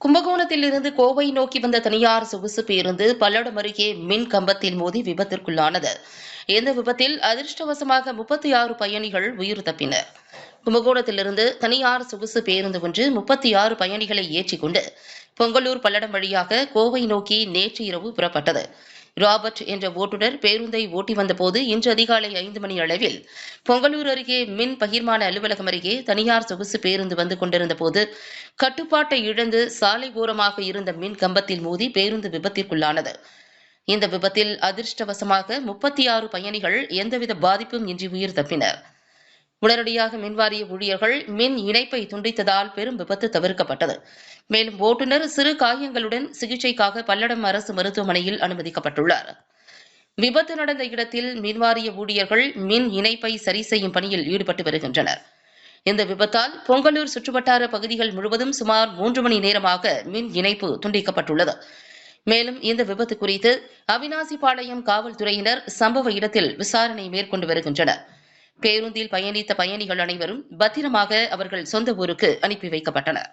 கும்பகோணத்தில் இருந்து கோவை நோக்கி வந்த தனியார் சொகுசு பேருந்து பல்லடம் அருகே மின் கம்பத்தில் மோதி விபத்திற்குள்ளானது. இந்த விபத்தில் அதிர்ஷ்டவசமாக 36 பயணிகள் உயிர் தப்பினர். கும்பகோணத்திலிருந்து தனியார் சொகுசு பேருந்து ஒன்று 36 பயணிகளை ஏற்றிக் கொண்டு பொங்கலூர் பல்லடம் வழியாக கோவை நோக்கி நேற்று இரவு புறப்பட்டது. ராபர்ட் என்ற ஓட்டுநர் பேருந்தை ஓட்டி வந்தபோது இன்று அதிகாலை 5 மணி அளவில் பொங்கலூர் அருகே மின் பகிர்மான அலுவலகம் அருகே தனியார் சொகுசு பேருந்து வந்து கொண்டிருந்த போது கட்டுப்பாட்டை இழந்து சாலை ஓரமாக இருந்த மின் கம்பத்தில் மோதி பேருந்து விபத்திற்குள்ளானது. இந்த விபத்தில் அதிர்ஷ்டவசமாக 36 பயணிகள் எந்தவித பாதிப்பும் இன்றி உயிர் தப்பினர். உடனடியாக மின்வாரிய ஊழியர்கள் மின் இணைப்பை துண்டித்ததால் பெரும் விபத்து தவிர்க்கப்பட்டது. மேலும் ஓட்டுநர் சிறு காயங்களுடன் சிகிச்சைக்காக பல்லடம் அரசு மருத்துவமனையில் அனுமதிக்கப்பட்டுள்ளார். விபத்து நடந்த இடத்தில் மின்வாரிய ஊழியர்கள் மின் இணைப்பை சரி செய்யும் பணியில் ஈடுபட்டு வருகின்றனர். இந்த விபத்தால் பொங்கலூர் சுற்றுவட்டார பகுதிகள் முழுவதும் சுமார் 3 மணி நேரமாக மின் இணைப்பு துண்டிக்கப்பட்டுள்ளது. மேலும் இந்த விபத்து குறித்து அவினாசிபாளையம் காவல்துறையினர் சம்பவ இடத்தில் விசாரணை மேற்கொண்டு வருகின்றனர். பேருந்தில் பயணித்த பயணிகள் அனைவரும் பத்திரமாக அவர்கள் சொந்த ஊருக்கு அனுப்பி வைக்கப்பட்டனர்.